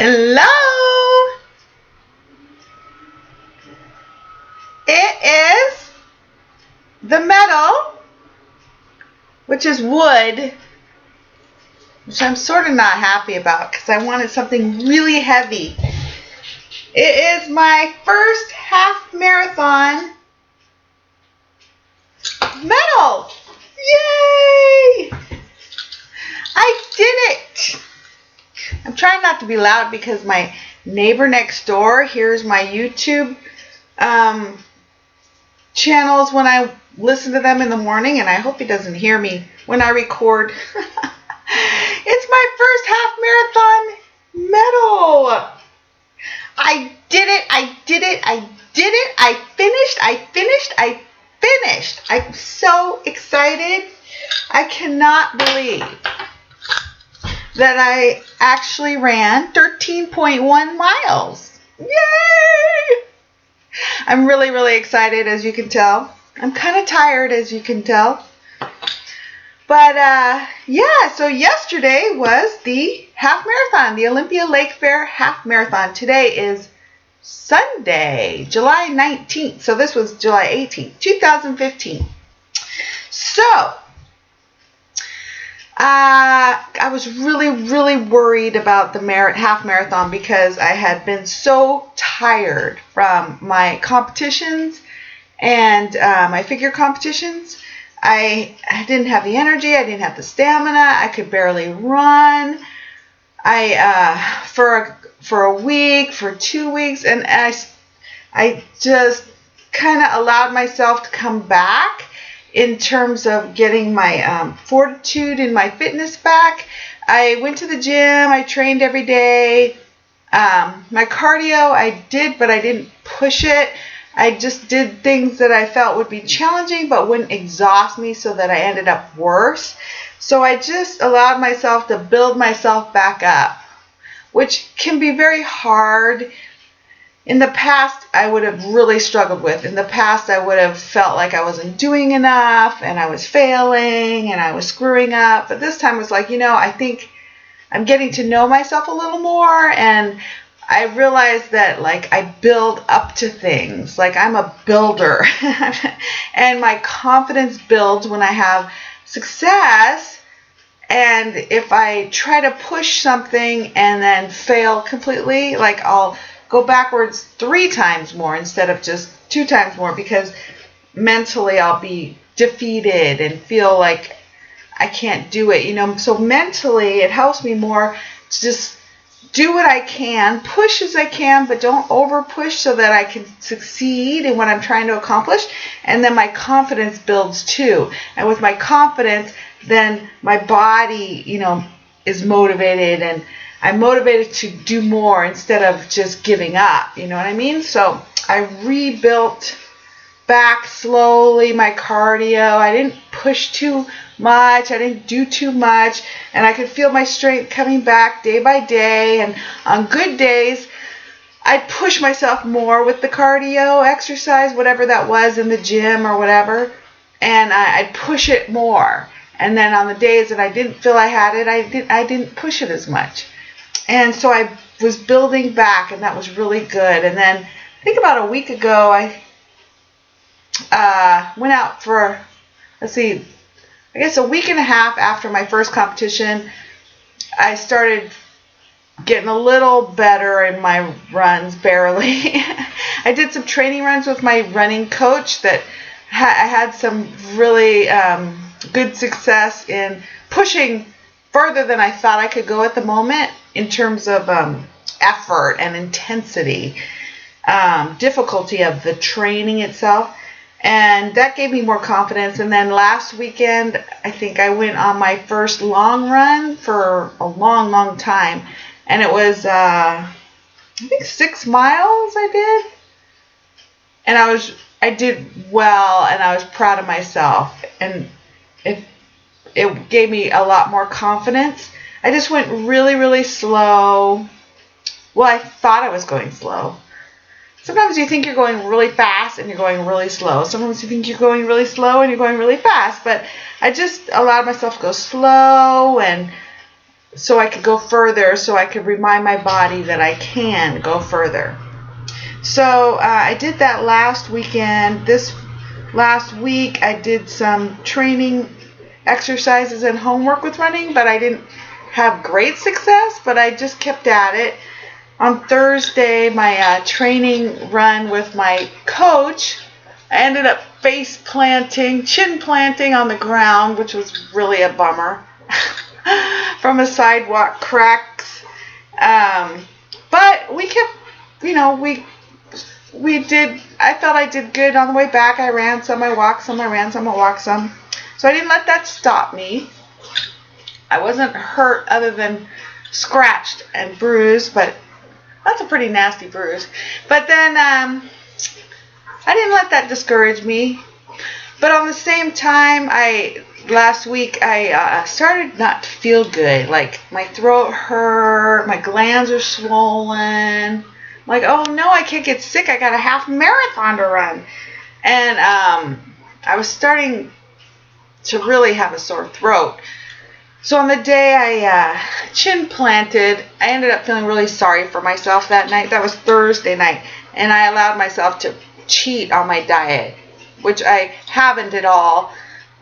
Hello. It is the metal, which is wood, which I'm sort of not happy about because I wanted something really heavy. It is my first half marathon medal. Yay! I did it. I'm trying not to be loud because my neighbor next door hears my YouTube channels when I listen to them in the morning, and I hope he doesn't hear me when I record. It's my first half marathon medal. I did it. I did it. I did it. I finished. I finished. I finished. I'm so excited. I cannot believe that I actually ran 13.1 miles. Yay! I'm really, really excited, as you can tell. I'm kind of tired, as you can tell. But, yeah, so yesterday was the half marathon, the Olympia Lakefair Half Marathon. Today is Sunday, July 19th. So this was July 18th, 2015. So, I was really, really worried about the half marathon because I had been so tired from my competitions and my figure competitions. I didn't have the energy. I didn't have the stamina. I could barely run. For a week, for 2 weeks, and I just kind of allowed myself to come back in terms of getting my fortitude and my fitness back. I went to the gym. I trained every day. My cardio I did, but I didn't push it. I just did things that I felt would be challenging but wouldn't exhaust me so that I ended up worse. So I just allowed myself to build myself back up, which can be very hard. In the past, I would have really struggled with. In the past, I would have felt like I wasn't doing enough and I was failing and I was screwing up. But this time it was like, I think I'm getting to know myself a little more, and I realized that I build up to things. I'm a builder and my confidence builds when I have success. And if I try to push something and then fail completely, I'll go backwards 3 times more instead of just 2 times more, because mentally I'll be defeated and feel like I can't do it, So mentally it helps me more to just do what I can, push as I can, but don't over push so that I can succeed in what I'm trying to accomplish. And then my confidence builds too. And with my confidence, then my body, is motivated, and I'm motivated to do more instead of just giving up. You know what I mean? So I rebuilt back slowly my cardio. I didn't push too much. I didn't do too much. And I could feel my strength coming back day by day. And on good days, I'd push myself more with the cardio exercise, whatever that was in the gym or whatever. And I'd push it more. And then on the days that I didn't feel I had it, I didn't push it as much. And so I was building back, and that was really good. And then I think about a week ago, I went out for, I guess a week and a half after my first competition. I started getting a little better in my runs, barely. I did some training runs with my running coach that I had some really good success in pushing further than I thought I could go at the moment in terms of effort and intensity, difficulty of the training itself. And that gave me more confidence. And then last weekend, I think I went on my first long run for a long, long time. And it was, I think 6 miles I did. And I did well, and I was proud of myself. And it gave me a lot more confidence. I just went really, really slow. Well, I thought I was going slow. Sometimes you think you're going really fast and you're going really slow. Sometimes you think you're going really slow and you're going really fast. But I just allowed myself to go slow and so I could go further, so I could remind my body that I can go further. So I did that last weekend. This last week I did some training exercises and homework with running, but I didn't have great success, but I just kept at it. On Thursday, my training run with my coach, I ended up chin planting on the ground, which was really a bummer from a sidewalk cracks. But we kept, we did, I felt I did good on the way back. I ran some, I walked some, I ran some, I walked some. So I didn't let that stop me. I wasn't hurt other than scratched and bruised, but that's a pretty nasty bruise. But then I didn't let that discourage me. But on the same time, last week I started not to feel good. Like my throat hurt, my glands are swollen. I'm like, oh no, I can't get sick. I got a half marathon to run. And I was starting to really have a sore throat. So on the day I chin planted, I ended up feeling really sorry for myself that night. That was Thursday night. And I allowed myself to cheat on my diet, which I haven't at all.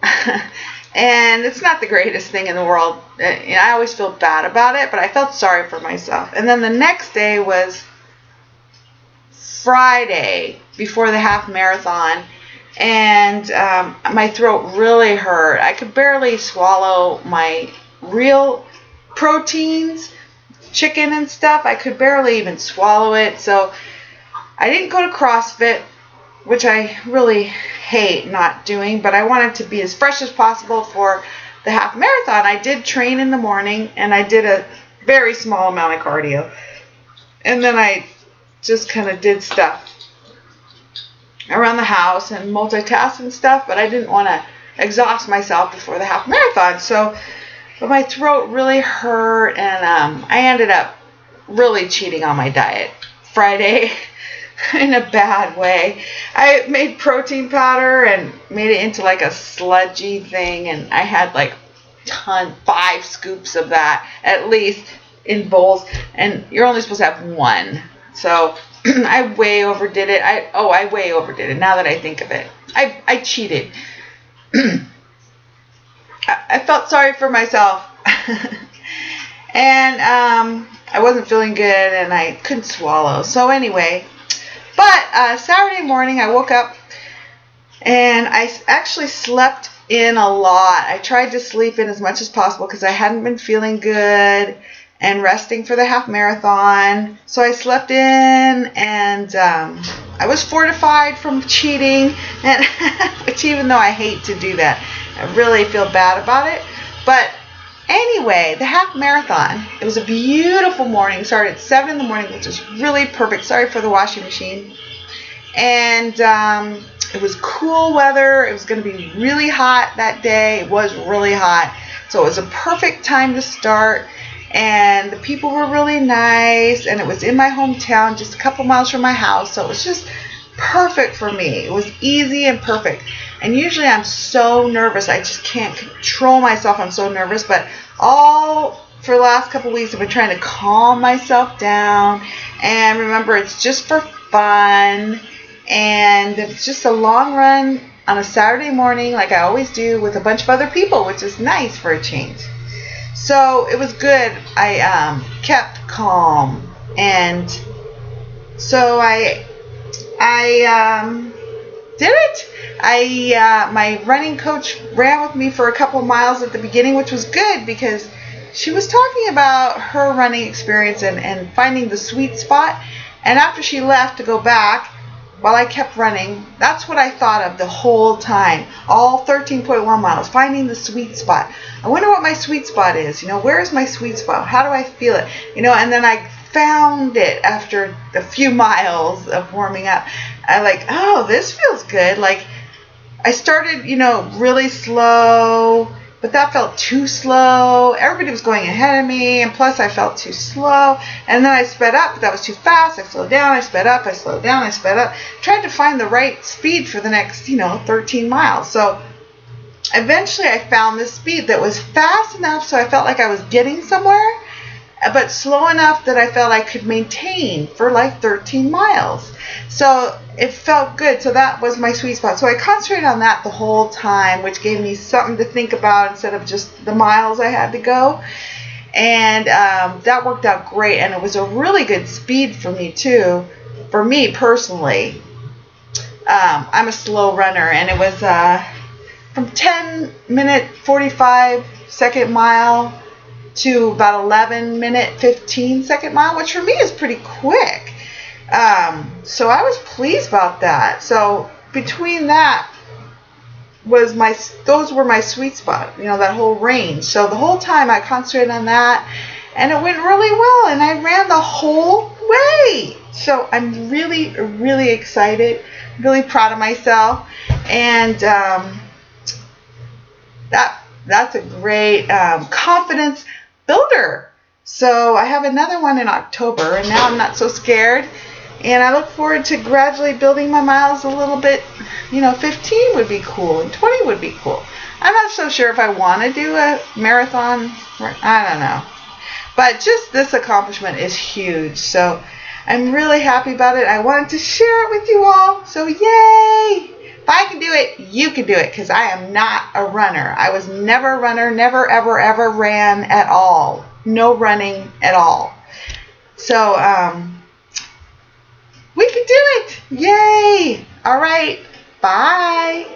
And it's not the greatest thing in the world. I always feel bad about it, but I felt sorry for myself. And then the next day was Friday before the half marathon. And my throat really hurt. I could barely swallow my real proteins, chicken and stuff. I could barely even swallow it. So I didn't go to CrossFit, which I really hate not doing, but I wanted to be as fresh as possible for the half marathon. I did train in the morning, and I did a very small amount of cardio. And then I just kind of did stuff around the house and multitask and stuff, but I didn't want to exhaust myself before the half marathon. But my throat really hurt, and I ended up really cheating on my diet Friday in a bad way. I made protein powder and made it into like a sludgy thing, and I had like 5 scoops of that at least in bowls, and you're only supposed to have 1. So I way overdid it. I way overdid it now that I think of it. I cheated. I felt sorry for myself. And I wasn't feeling good, and I couldn't swallow. So anyway, but Saturday morning I woke up, and I actually slept in a lot. I tried to sleep in as much as possible because I hadn't been feeling good and resting for the half marathon. So I slept in, and I was fortified from cheating, and which even though I hate to do that, I really feel bad about it. But anyway, the half marathon, it was a beautiful morning. Started at 7 in the morning, which was really perfect. Sorry for the washing machine. And it was cool weather. It was going to be really hot that day. It was really hot. So it was a perfect time to start. And the people were really nice, and it was in my hometown, just a couple miles from my house, so it was just perfect for me. It was easy and perfect. And usually I'm so nervous, I just can't control myself. I'm so nervous, but all for the last couple weeks I've been trying to calm myself down, and remember, it's just for fun, and it's just a long run on a Saturday morning like I always do with a bunch of other people, which is nice for a change. So it was good. I kept calm, and so I did it. My running coach ran with me for a couple miles at the beginning, which was good because she was talking about her running experience and finding the sweet spot. And after she left to go back, while I kept running, that's what I thought of the whole time, all 13.1 miles, finding the sweet spot. I wonder what my sweet spot is. Where is my sweet spot? How do I feel it? And then I found it after a few miles of warming up. I like, oh, this feels good. Like I started, really slow, but that felt too slow. Everybody was going ahead of me, and plus I felt too slow. And then I sped up, but that was too fast. I slowed down, I sped up, I slowed down, I sped up. Tried to find the right speed for the next, 13 miles. So eventually I found this speed that was fast enough so I felt like I was getting somewhere, but slow enough that I felt I could maintain for like 13 miles. So it felt good. So that was my sweet spot. So I concentrated on that the whole time, which gave me something to think about instead of just the miles I had to go. And that worked out great. And it was a really good speed for me too, for me personally. I'm a slow runner, and it was from 10-minute 45-second mile to about 11-minute 15-second mile, which for me is pretty quick. So I was pleased about that. So between that those were my sweet spot, that whole range. So the whole time I concentrated on that, and it went really well, and I ran the whole way. So I'm really, really excited, really proud of myself, and that's a great confidence builder. So I have another one in October, and now I'm not so scared, and I look forward to gradually building my miles a little bit. 15 would be cool, and 20 would be cool. I'm not so sure if I want to do a marathon. I don't know. But just this accomplishment is huge. So I'm really happy about it. I wanted to share it with you all. So yay! If I can do it, you can do it, because I am not a runner. I was never a runner, never, ever, ever ran at all. No running at all. So we can do it. Yay! All right. Bye.